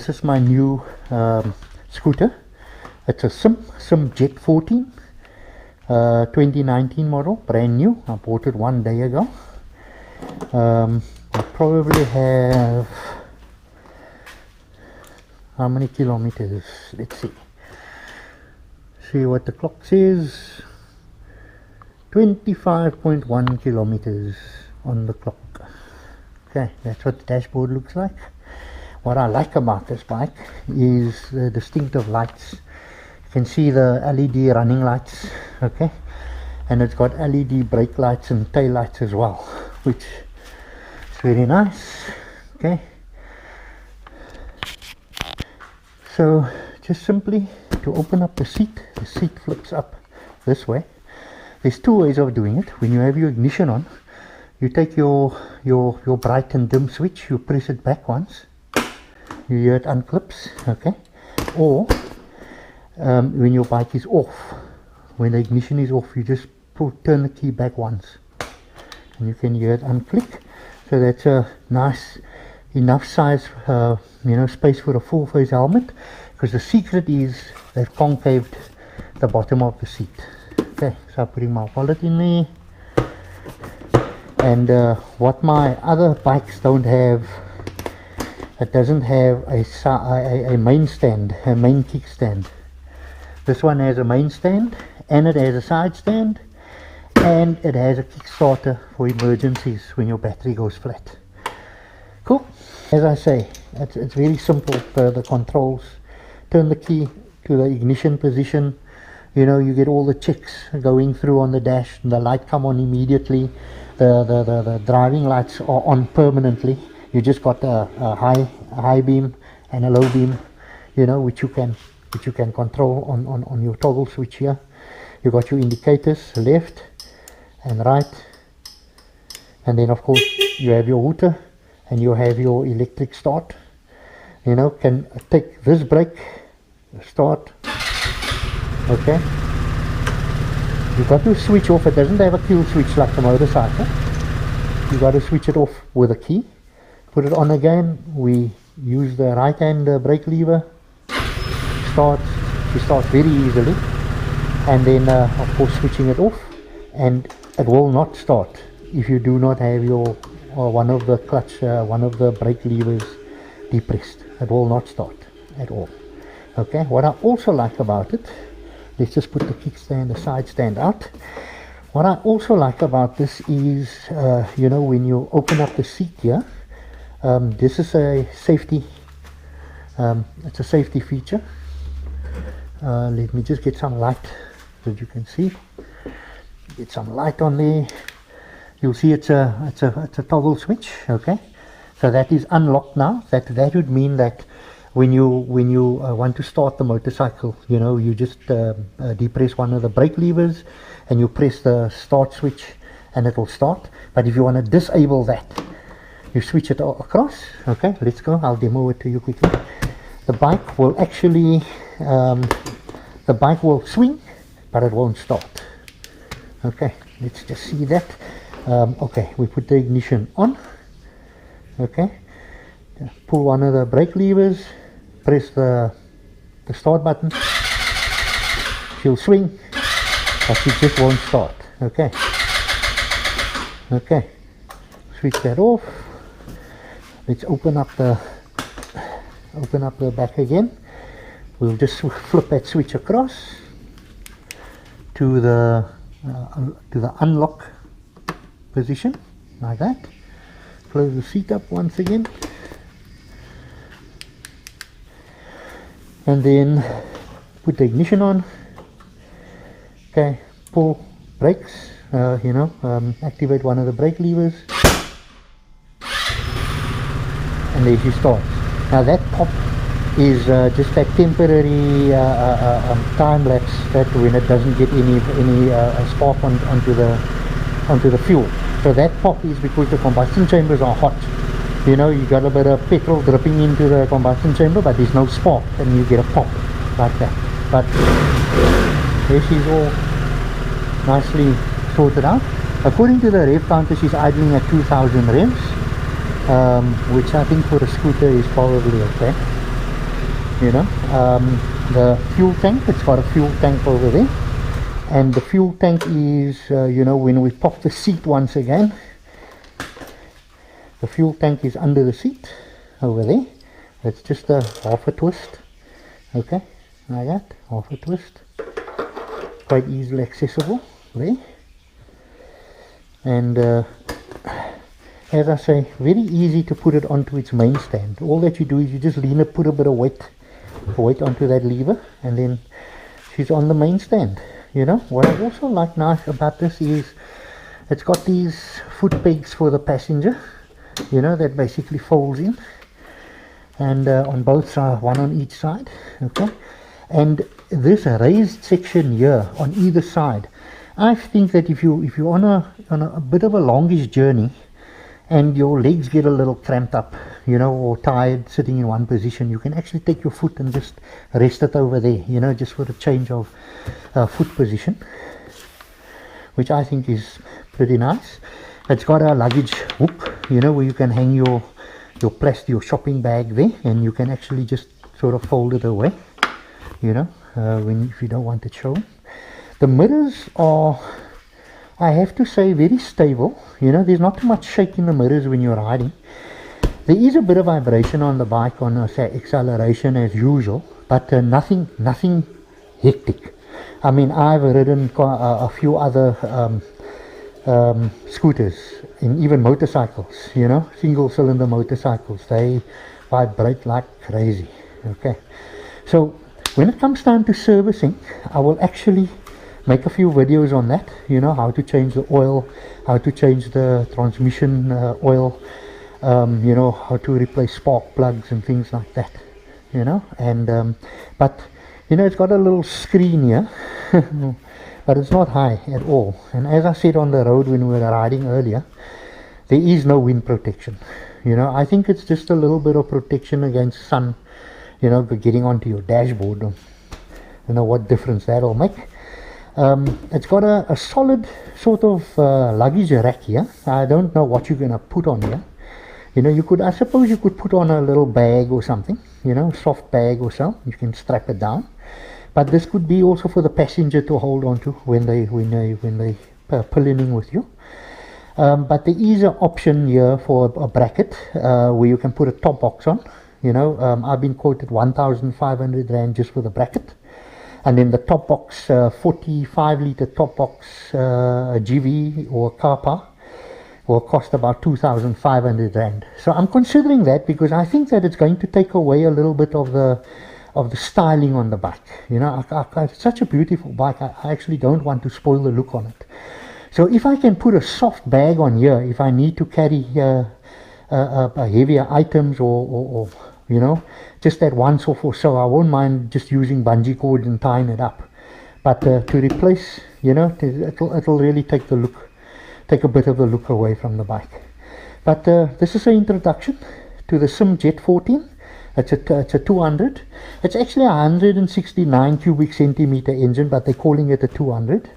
This is my new scooter. It's a Sym Jet 14, 2019 model, brand new. I bought it 1 day ago. I probably have, how many kilometers? Let's see what the clock says. 25.1 kilometers on the clock. Okay, that's what the dashboard looks like. What I like about this bike is the distinctive lights. You can see the LED running lights, okay, and it's got LED brake lights and tail lights as well, which is very nice. Okay, so just simply to open up the seat flips up this way. There's two ways of doing it. When you have your ignition on, you take your bright and dim switch, you press it back once, you hear it unclips, okay, or when your bike is off, when the ignition is off, you just turn the key back once and you can hear it unclick. So that's a nice enough size space for a full face helmet, because the secret is they've concaved the bottom of the seat. Okay, so I'm putting my wallet in there, and what my other bikes don't have, it doesn't have a main stand, a main kickstand. This one has a main stand, and it has a side stand, and it has a kickstarter for emergencies when your battery goes flat. Cool. As I say, it's very simple. The controls, turn the key to the ignition position, you get all the checks going through on the dash, and the light come on immediately. The driving lights are on permanently. You just got a high beam and a low beam, which you can control on your toggle switch here. You got your indicators left and right, and then of course you have your hooter and you have your electric start. Can take this brake, start. Okay, you got to switch off. It doesn't have a kill switch like the motorcycle. You got to switch it off with a key. Put it on again. We use the right hand brake lever. She starts very easily, and then of course switching it off, and it will not start if you do not have your one of the clutch, one of the brake levers depressed. It will not start at all. Okay, what I also like about it, let's just put the kickstand, the side stand out. What I also like about this is, when you open up the seat here, this is a safety, it's a safety feature. Let me just get some light so you can see. Get some light on there. You'll see it's a toggle switch. Okay, so that is unlocked now. That would mean that when you want to start the motorcycle, you just depress one of the brake levers and you press the start switch and it will start. But if you want to disable that, you switch it across. Okay, let's go. I'll demo it to you quickly. The bike will actually swing, but it won't start. Okay, let's just see that. Okay, we put the ignition on. Okay, pull one of the brake levers, press the start button. She'll swing, but she just won't start. Okay, switch that off. Let's open up the back again. We'll just flip that switch across to the unlock position, like that. Close the seat up once again, and then put the ignition on. Okay, pull brakes, activate one of the brake levers, and there she starts. Now that pop is just that temporary time lapse, that when it doesn't get any spark onto the fuel. So that pop is because the combustion chambers are hot. You got a bit of petrol dripping into the combustion chamber, but there's no spark, and you get a pop like that. But there she's all nicely sorted out. According to the rev counter, she's idling at 2000 revs, which I think for a scooter is probably okay. you know. The fuel tank, it's got a fuel tank over there, and the fuel tank is you know, when we pop the seat once again, the fuel tank is under the seat over there. It's just a half a twist, okay, like that, half a twist, quite easily accessible there. And as I say, very easy to put it onto its main stand. All that you do is you just lean it, put a bit of weight onto that lever, and then she's on the main stand, you know. What I also like nice about this is it's got these foot pegs for the passenger, you know, that basically folds in, and on both sides, one on each side, okay. And this raised section here on either side, I think that if you're on a bit of a longish journey and your legs get a little cramped up, you know, or tired sitting in one position, you can actually take your foot and just rest it over there, you know, just for a change of foot position, which I think is pretty nice. It's got a luggage hook, you know, where you can hang your your shopping bag there, and you can actually just sort of fold it away, you know, if you don't want it shown. The mirrors are, I have to say, very stable, you know. There's not too much shake in the mirrors when you're riding. There is a bit of vibration on the bike on say acceleration as usual, but nothing hectic. I mean, I've ridden a few other scooters and even motorcycles, you know, single cylinder motorcycles. They vibrate like crazy, okay. So when it comes time to servicing, I will actually make a few videos on that, you know, how to change the oil, how to change the transmission oil, you know, how to replace spark plugs and things like that, you know. And but you know, it's got a little screen here but it's not high at all. And as I said on the road when we were riding earlier, there is no wind protection, you know. I think it's just a little bit of protection against sun, you know, getting onto your dashboard. You know what difference that'll make. It's got a solid sort of luggage rack here. I don't know what you're gonna put on here. You know, you could, I suppose you could put on a little bag or something, you know, soft bag or so. You can strap it down. But this could be also for the passenger to hold on to when they pulling in with you. But there is an option here for a bracket where you can put a top box on. You know, I've been quoted 1,500 Rand just for the bracket. And then the top box, 45 litre top box GV or Kappa will cost about 2,500 Rand. So I'm considering that because I think that it's going to take away a little bit of the styling on the bike. You know, it's such a beautiful bike. I actually don't want to spoil the look on it. So if I can put a soft bag on here, if I need to carry heavier items or you know, just that once off or so, I won't mind just using bungee cord and tying it up. But to replace, you know, it'll really take a bit of the look away from the bike. But this is an introduction to the Sym Jet 14. It's a 200. It's actually a 169 cubic centimeter engine, but they're calling it a 200.